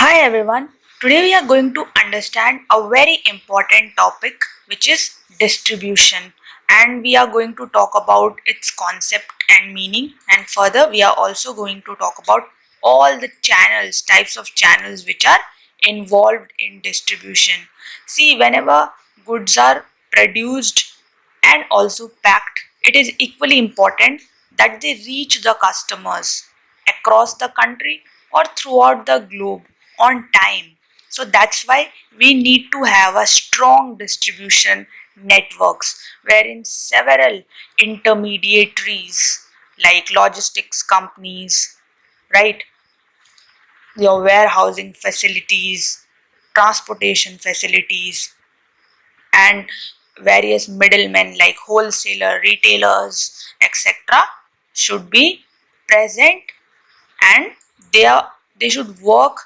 Hi everyone. Today we are going to understand a very important topic which is distribution, and we are going to talk about its concept and meaning, and further we are also going to talk about all the types of channels which are involved in distribution. See, whenever goods are produced and also packed, it is equally important that they reach the customers across the country or throughout the globe on time. So that's why we need to have a strong distribution networks wherein several intermediaries like logistics companies, right, your warehousing facilities, transportation facilities, and various middlemen like wholesaler, retailers, etc. should be present, and they are they should work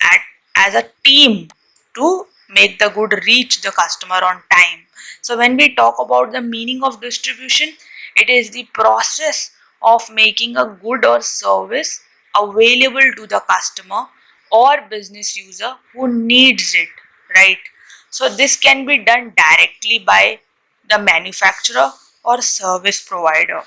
at as a team to make the good reach the customer on time. So when we talk about the meaning of distribution, it is the process of making a good or service available to the customer or business user who needs it, right? So this can be done directly by the manufacturer or service provider,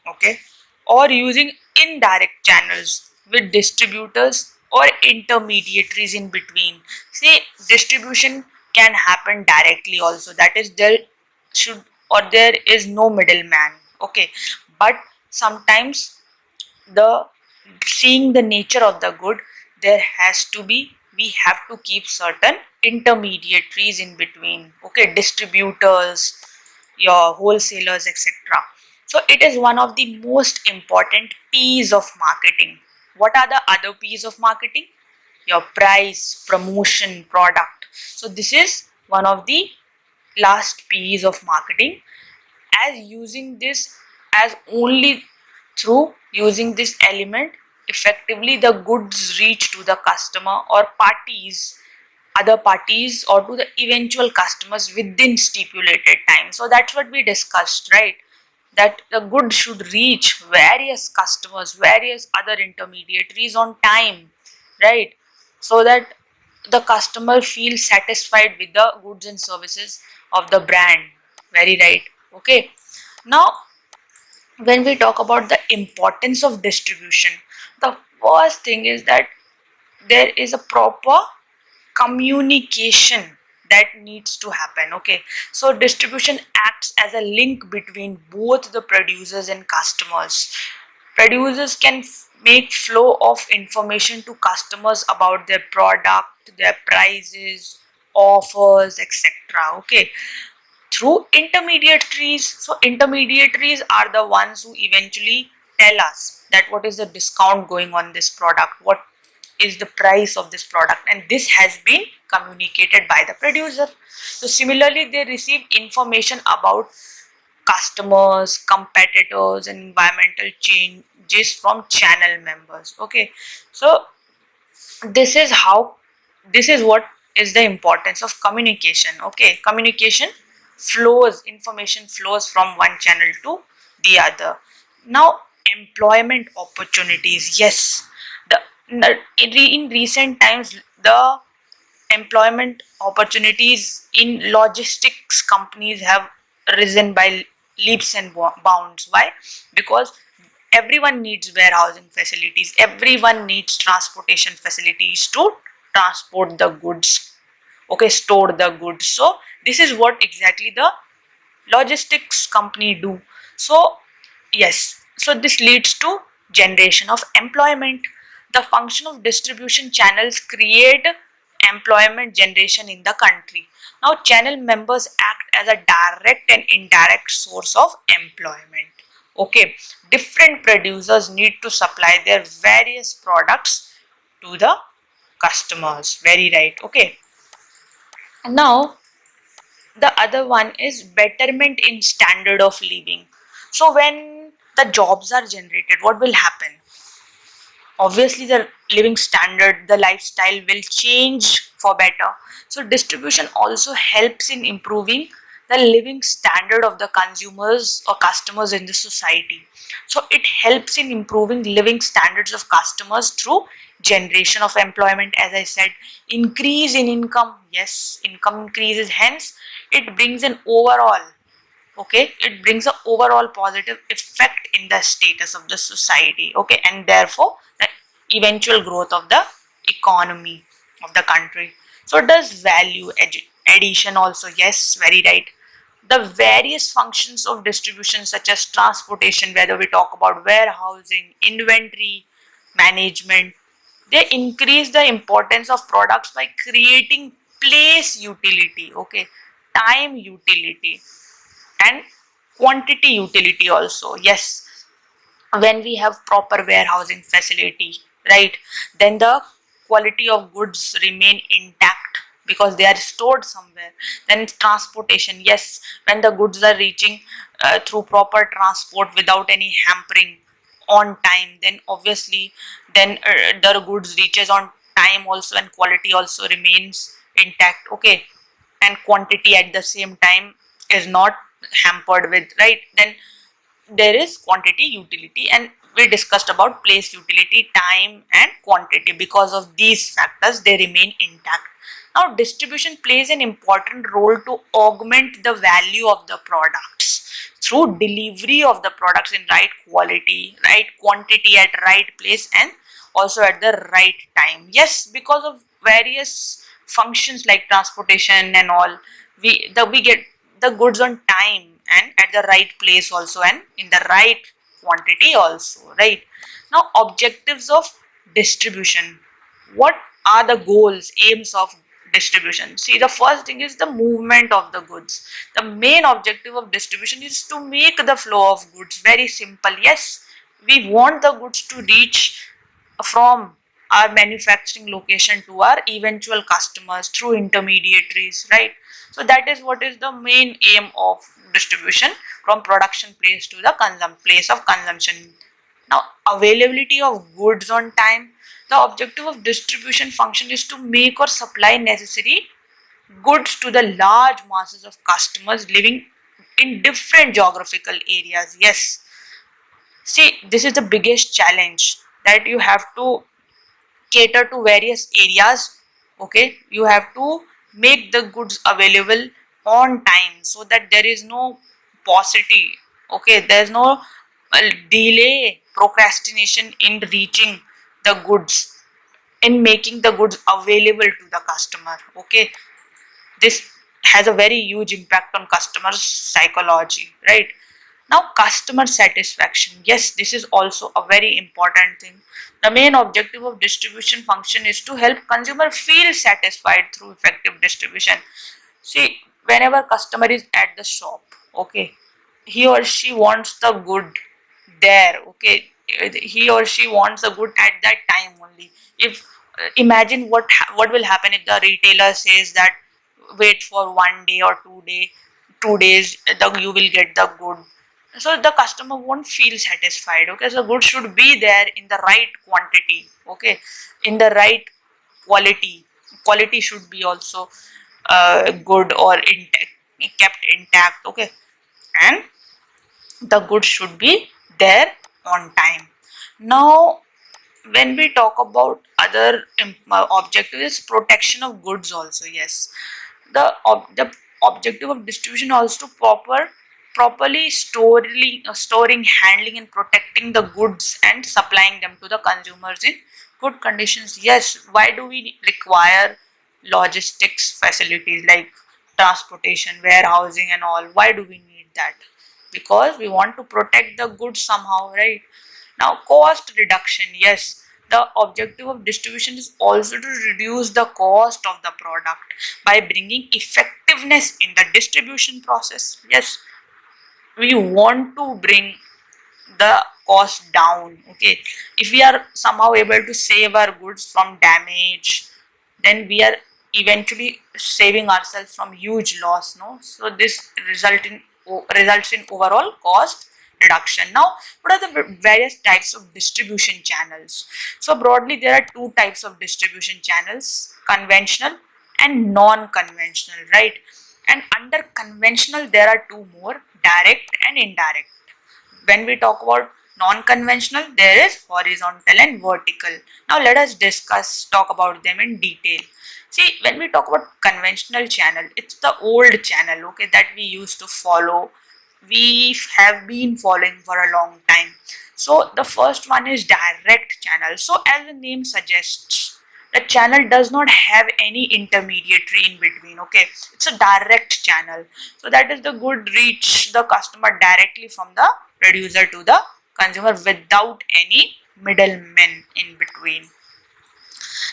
okay, or using indirect channels with distributors or intermediaries in between. See, distribution can happen directly also, that is should there is no middleman, okay, but sometimes the seeing the nature of the good, there has to be, we have to keep certain intermediaries in between, okay, distributors, your wholesalers, etc. So it is one of the most important P's of marketing. What are the other P's of marketing? Your price, promotion, product. So this is one of the last P's of marketing, as using this, as only through using this element effectively the goods reach to the customer or other parties, or to the eventual customers within stipulated time. So that's what we discussed, right? That the goods should reach various customers, various other intermediaries on time, right? So that the customer feels satisfied with the goods and services of the brand. Very right. Okay. Now, when we talk about the importance of distribution, the first thing is that there is a proper communication that needs to happen, okay. So distribution acts as a link between both the producers and customers. Producers can make flow of information to customers about their product, their prices, offers, etc., okay, through intermediaries. So intermediaries are the ones who eventually tell us that what is the discount going on this product, what is the price of this product, and this has been communicated by the producer. So similarly, they receive information about customers, competitors, and environmental changes from channel members, okay. So this is how, this is what is the importance of communication, okay. Communication flows, information flows from one channel to the other. Now, employment opportunities, yes, in recent times the employment opportunities in logistics companies have risen by leaps and bounds. Why? Because everyone needs warehousing facilities, everyone needs transportation facilities to transport the goods, okay, store the goods. So this is what exactly the logistics company do. So yes, so this leads to generation of employment. The function of distribution channels create employment generation in the country. Now channel members act as a direct and indirect source of employment, okay. Different producers need to supply their various products to the customers, very right, okay. Now the other one is betterment in standard of living. So when the jobs are generated, what will happen? Obviously the living standard, the lifestyle will change for better. So distribution also helps in improving the living standard of the consumers or customers in the society. So it helps in improving living standards of customers through generation of employment, as I said, increase in income. Yes, income increases, hence it brings an overall, okay, it brings an overall positive effect in the status of the society, okay, and therefore the eventual growth of the economy of the country. So does value addition also? Yes, very right. The various functions of distribution such as transportation, whether we talk about warehousing, inventory management, they increase the importance of products by creating place utility, okay, time utility, and quantity utility also. Yes, when we have proper warehousing facility, right, then the quality of goods remain intact because they are stored somewhere. Then transportation, yes, when the goods are reaching through proper transport without any hampering on time, then obviously then the goods reaches on time also, and quality also remains intact, okay, and quantity at the same time is not hampered with, right, then there is quantity utility, and we discussed about place utility, time and quantity. Because of these factors they remain intact. Now distribution plays an important role to augment the value of the products through delivery of the products in right quality, right quantity, at right place, and also at the right time. Yes, because of various functions like transportation and all, we get the goods on time and at the right place also, and in the right quantity also, right. Now objectives of distribution. What are the goals, aims of distribution? See, the first thing is the movement of the goods. The main objective of distribution is to make the flow of goods very simple. Yes, we want the goods to reach from our manufacturing location to our eventual customers through intermediaries, right. So that is what is the main aim of distribution, from production place to the place of consumption. Now availability of goods on time. The objective of distribution function is to make or supply necessary goods to the large masses of customers living in different geographical areas. Yes, see, this is the biggest challenge, that you have to cater to various areas, okay, you have to make the goods available on time so that there is no paucity, okay, there is no delay, procrastination in reaching the goods, in making the goods available to the customer, okay. This has a very huge impact on customer psychology, right. Now customer satisfaction, yes, this is also a very important thing. The main objective of distribution function is to help consumer feel satisfied through effective distribution. See, whenever customer is at the shop, okay, he or she wants the good there, okay, he or she wants the good at that time only. If imagine what will happen if the retailer says that wait for 1 day or 2 day 2 days, you will get the good, so the customer won't feel satisfied, okay. So good should be there in the right quantity, okay, in the right quality should be also good or kept intact, okay, and the goods should be there on time. Now when we talk about other objective is protection of goods also. Yes, the objective of distribution also properly storing, handling and protecting the goods and supplying them to the consumers in good conditions. Yes, why do we require logistics facilities like transportation, warehousing and all? Why do we need that? Because we want to protect the goods somehow, right. Now cost reduction, yes, the objective of distribution is also to reduce the cost of the product by bringing effectiveness in the distribution process. Yes, we want to bring the cost down, okay. If we are somehow able to save our goods from damage, then we are eventually saving ourselves from huge loss, no. So this results in overall cost reduction. Now what are the various types of distribution channels? So broadly there are two types of distribution channels: conventional and non-conventional, right. And under conventional there are two more: direct and indirect. When we talk about non-conventional, there is horizontal and vertical. Now let us talk about them in detail. See, when we talk about conventional channel, it's the old channel, okay, that we used to follow. We have been following for a long time. So the first one is direct channel. So as the name suggests, the channel does not have any intermediary in between, okay. It's a direct channel. So that is the good reach the customer directly from the producer to the consumer without any middlemen in between.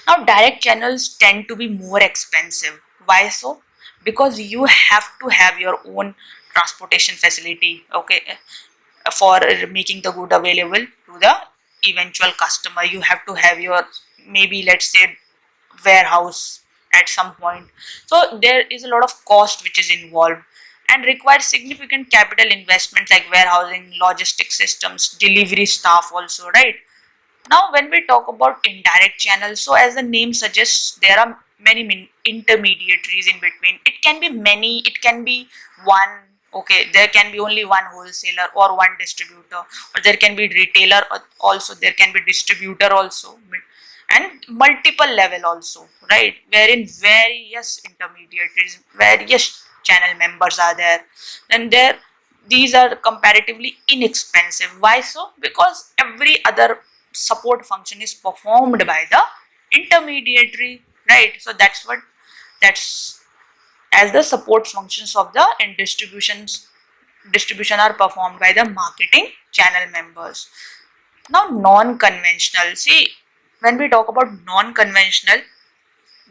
Now, direct channels tend to be more expensive. Why so? Because you have to have your own transportation facility, okay, for making the good available to the eventual customer. You have to have your, maybe let's say, warehouse at some point. So there is a lot of cost which is involved and requires significant capital investments like warehousing, logistic systems, delivery staff also, right? Now, when we talk about indirect channels, so as the name suggests, there are many intermediaries in between. It can be many, it can be one, okay, there can be only one wholesaler or one distributor, or there can be retailer also, there can be distributor also, and multiple level also, right? Wherein various intermediaries, various channel members are there. Then these are comparatively inexpensive. Why so? Because every other support function is performed by the intermediary, right? So that's as the support functions of the distribution are performed by the marketing channel members. Now, non-conventional. See, when we talk about non-conventional,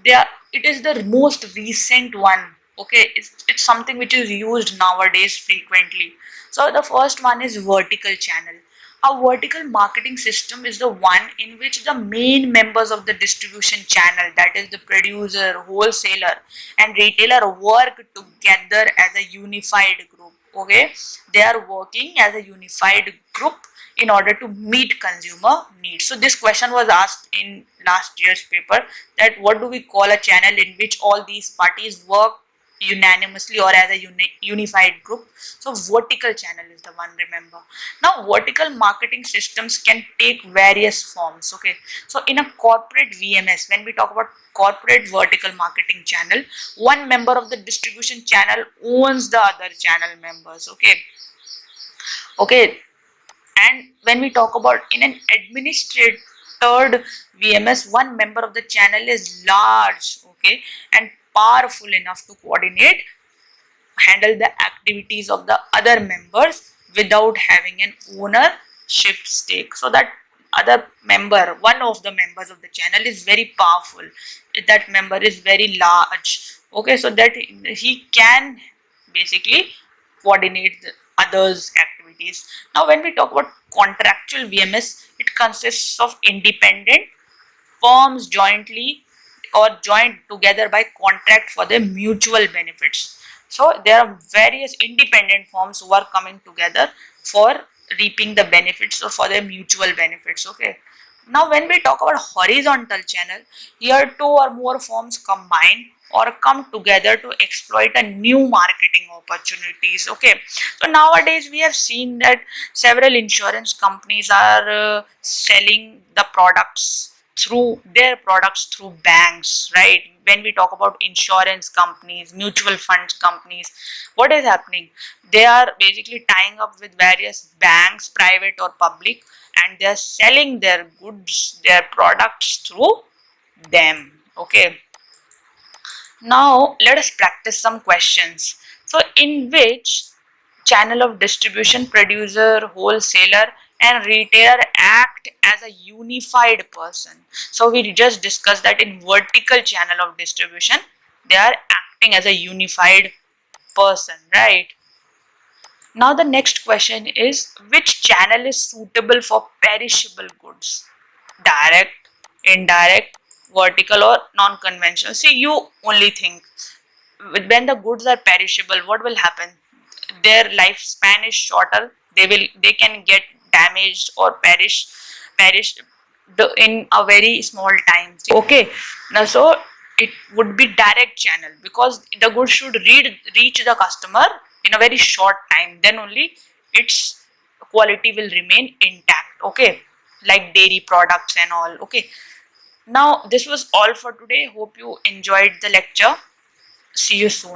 it is the most recent one, okay. It's something which is used nowadays frequently. So the first one is vertical channel. A vertical marketing system is the one in which the main members of the distribution channel, that is the producer, wholesaler and retailer, work together as a unified group, okay. They are working as a unified group in order to meet consumer needs. So this question was asked in last year's paper, that what do we call a channel in which all these parties work unanimously or as a unified group. So vertical channel is the one, remember. Now vertical marketing systems can take various forms, okay. So in a corporate VMS, when we talk about corporate vertical marketing channel, one member of the distribution channel owns the other channel members, okay. And when we talk about in an administered VMS, one member of the channel is large, okay, and powerful enough to handle the activities of the other members without having an ownership stake. So that other member, one of the members of the channel is very powerful. That member is very large, okay, so that he can basically coordinate the others' activities. Now, when we talk about contractual VMS, it consists of independent firms jointly or joined together by contract for their mutual benefits. So there are various independent firms who are coming together for reaping the benefits or for their mutual benefits, okay. Now when we talk about horizontal channel, here two or more firms combine or come together to exploit a new marketing opportunities, okay. So nowadays we have seen that several insurance companies are selling the products through their products through banks, right? When we talk about insurance companies, mutual funds companies, what is happening? They are basically tying up with various banks, private or public, and they are selling their goods, their products through them, okay. Now let us practice some questions. So in which channel of distribution producer, wholesaler and retailer act as a unified person? So we just discussed that in vertical channel of distribution they are acting as a unified person, right? Now the next question is, which channel is suitable for perishable goods? Direct, indirect, vertical or non-conventional? See, you only think when the goods are perishable, what will happen? Their lifespan is shorter. They can get damaged or perish in a very small time. Okay, now so it would be direct channel because the goods should reach the customer in a very short time. Then only it's quality will remain intact. Okay, like dairy products and all. Okay, now this was all for today. Hope you enjoyed the lecture. See you soon.